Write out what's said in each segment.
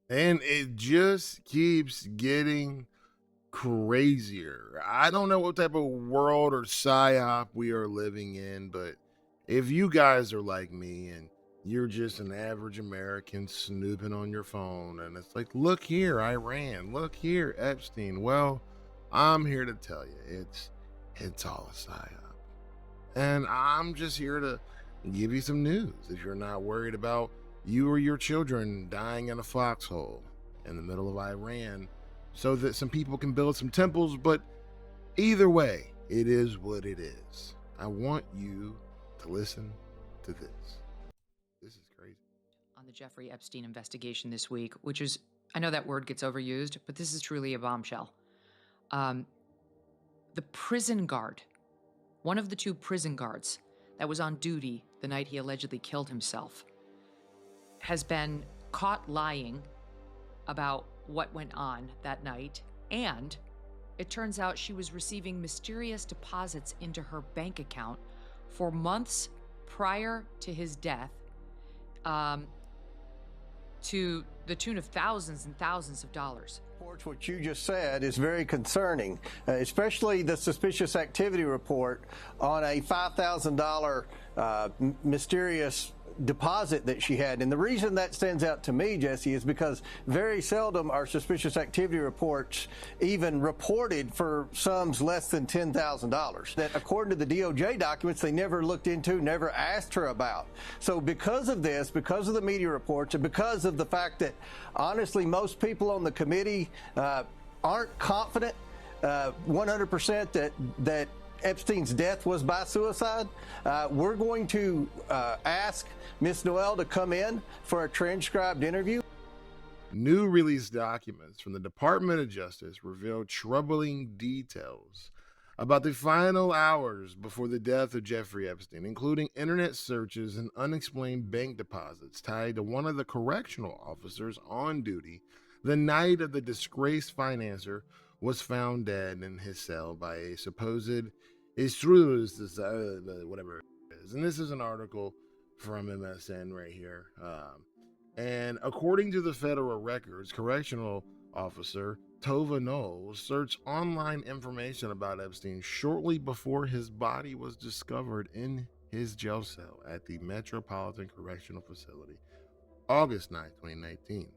And it just keeps getting crazier. I don't know what type of world or psyop we are living in, but if you guys are like me and you're just an average American snooping on your phone and it's like, look here, Iran, look here, Epstein. Well, I'm here to tell you, it's all a psyop. And I'm just here to give you some news if you're not worried about you or your children dying in a foxhole in the middle of Iran so that some people can build some temples. But either way, it is what it is. I want you to listen to this. This is crazy. On the Jeffrey Epstein investigation this week, which is, I know that word gets overused, but this is truly a bombshell. The prison guard, one of the two prison guards that was on duty the night he allegedly killed himself, has been caught lying about what went on that night. And it turns out she was receiving mysterious deposits into her bank account for months prior to his death, to the tune of thousands and thousands of dollars. What you just said is very concerning, especially the suspicious activity report on a $5,000 mysterious deposit that she had. And the reason that stands out to me, Jesse, is because very seldom are suspicious activity reports even reported for sums less than $10,000 that, according to the DOJ documents, they never looked into, never asked her about. So because of this, because of the media reports, and because of the fact that, honestly, most people on the committee aren't confident 100% that Epstein's death was by suicide, we're going to ask Miss Noel to come in for a transcribed interview. New release documents from the Department of Justice reveal troubling details about the final hours before the death of Jeffrey Epstein, including internet searches and unexplained bank deposits tied to one of the correctional officers on duty the night of the disgraced financier was found dead in his cell by a supposed whatever it is. And this is an article from MSN right here. And according to the federal records, correctional officer Tova Knowles searched online information about Epstein shortly before his body was discovered in his jail cell at the Metropolitan Correctional Facility, August 9, 2019.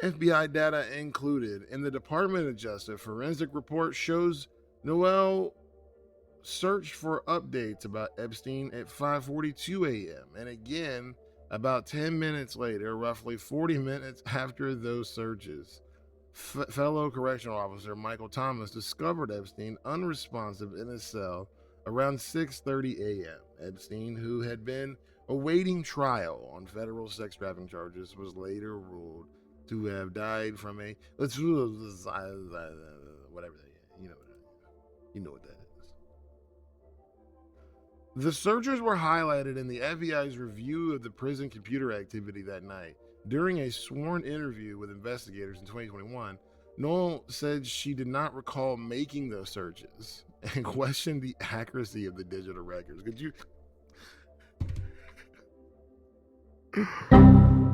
FBI data included in the Department of Justice forensic report shows Noel searched for updates about Epstein at 5:42 a.m. and again about 10 minutes later, roughly 40 minutes after those searches. Fellow correctional officer Michael Thomas discovered Epstein unresponsive in his cell around 6:30 a.m. Epstein, who had been awaiting trial on federal sex trafficking charges, was later ruled to have died from a whatever you know what that is. The searchers were highlighted in the FBI's review of the prison computer activity that night. During a sworn interview with investigators in 2021, Noel said she did not recall making those searches and questioned the accuracy of the digital records. Could you?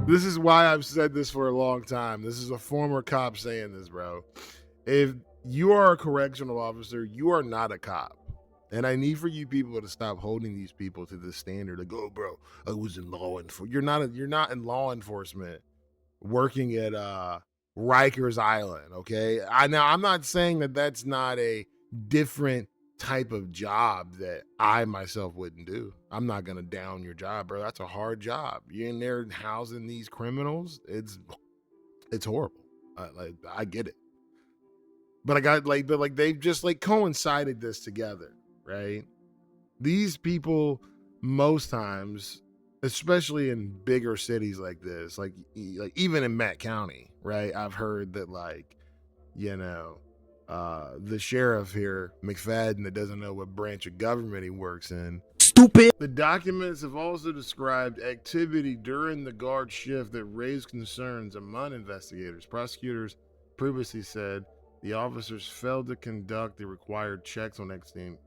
This is why I've said this for a long time. This is a former cop saying this, bro. If you are a correctional officer, you are not a cop. And I need for you people to stop holding these people to this standard. Like, oh, bro, I was in law enforcement. You're not in law enforcement working at Rikers Island, okay? I'm not saying that that's not a different type of job that I myself wouldn't do. I'm not gonna down your job, bro. That's a hard job. You're in there housing these criminals. It's horrible. I get it, but they've just coincided this together, right? These people, most times, especially in bigger cities like this, like even in Matt County, right? I've heard that the sheriff here, McFadden, that doesn't know what branch of government he works in. Stupid. The documents have also described activity during the guard shift that raised concerns among investigators. Prosecutors previously said the officers failed to conduct the required checks on Epstein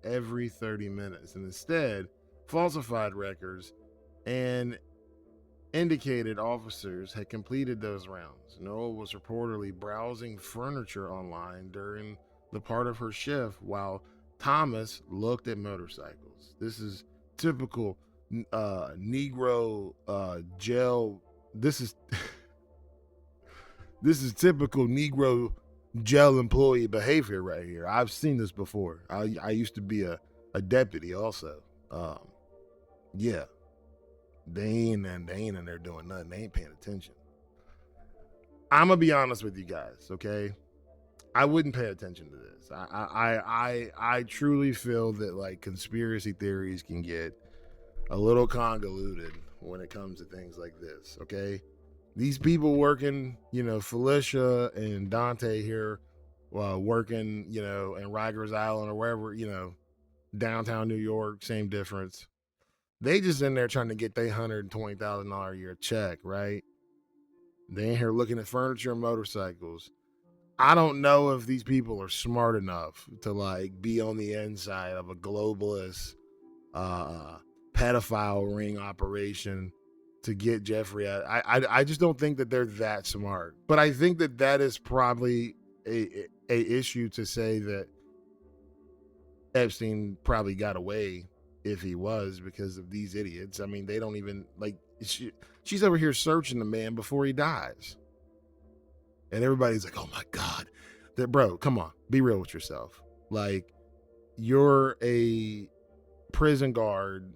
every 30 minutes and instead falsified records and indicated officers had completed those rounds. Noah was reportedly browsing furniture online during the part of her shift while Thomas looked at motorcycles. This is typical Negro jail. This is this is typical Negro jail employee behavior right here. I've seen this before. I used to be a deputy also. Yeah. They ain't in there doing nothing. They ain't paying attention. I'm gonna be honest with you guys, okay? I wouldn't pay attention to this. I truly feel that like conspiracy theories can get a little convoluted when it comes to things like this, okay? These people working, Felicia and Dante here, working, in Rikers Island or wherever, downtown New York, same difference. They just in there trying to get their $120,000 a year check, right? They ain't here looking at furniture and motorcycles. I don't know if these people are smart enough to like be on the inside of a globalist pedophile ring operation to get Jeffrey. I just don't think that they're that smart. But I think that is probably a issue to say that Epstein probably got away if he was because of these idiots. I mean, they don't even like she's over here searching the man before he dies. And everybody's like, oh my God. Bro, come on. Be real with yourself. Like, you're a prison guarding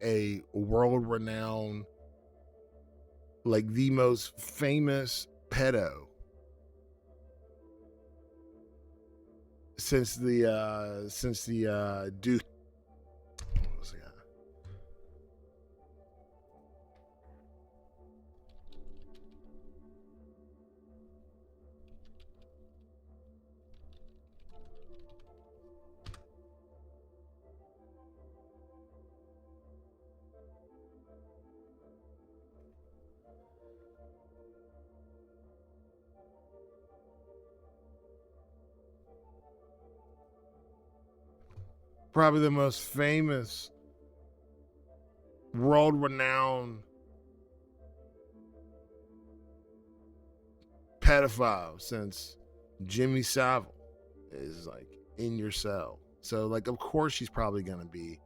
a world-renowned, like the most famous pedo since the dude. What was the guy? Probably the most famous, world-renowned pedophile since Jimmy Savile is like in your cell. So like, of course she's probably going to be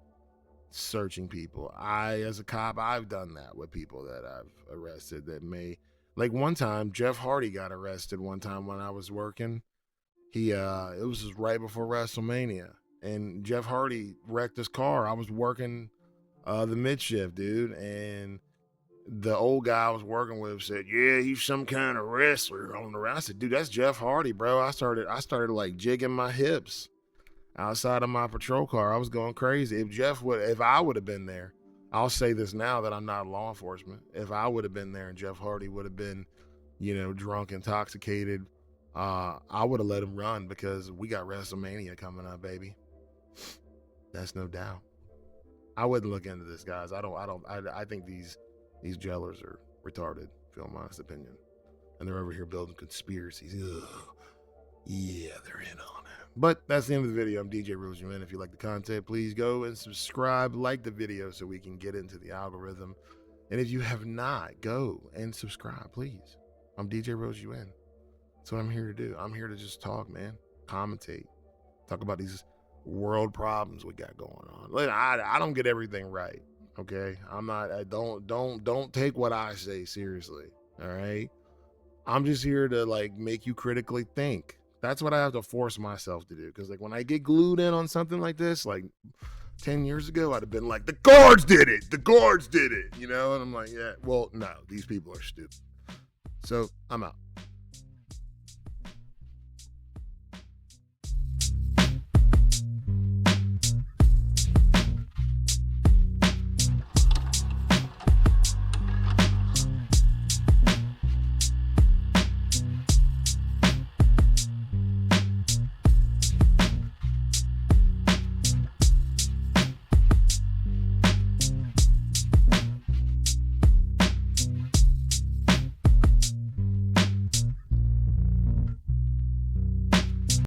searching people. As a cop, I've done that with people that I've arrested that may, like one time, Jeff Hardy got arrested one time when I was working. It was just right before WrestleMania. And Jeff Hardy wrecked his car. I was working the mid shift, dude, and the old guy I was working with said, "Yeah, he's some kind of wrestler on the road." I said, "Dude, that's Jeff Hardy, bro." I started like jigging my hips outside of my patrol car. I was going crazy. If I would have been there, I'll say this now that I'm not law enforcement. If I would have been there and Jeff Hardy would have been, drunk, intoxicated, I would have let him run because we got WrestleMania coming up, baby. That's no doubt. I wouldn't look into this, guys. I think these jailers are retarded, feel my honest opinion. And they're over here building conspiracies. Ugh. Yeah, they're in on it. But that's the end of the video. I'm DJ Rose UN. If you like the content, please go and subscribe, like the video so we can get into the algorithm. And if you have not, go and subscribe, please. I'm DJ Rose UN. That's what I'm here to do. I'm here to just talk, man. Commentate. Talk about these world problems we got going on. I don't get everything right, okay? Don't take what I say seriously, all right? I'm just here to like make you critically think. That's what I have to force myself to do, because like when I get glued in on something like this, like 10 years ago, I'd have been like, the guards did it, and I'm like, yeah, well, no, these people are stupid. So I'm out.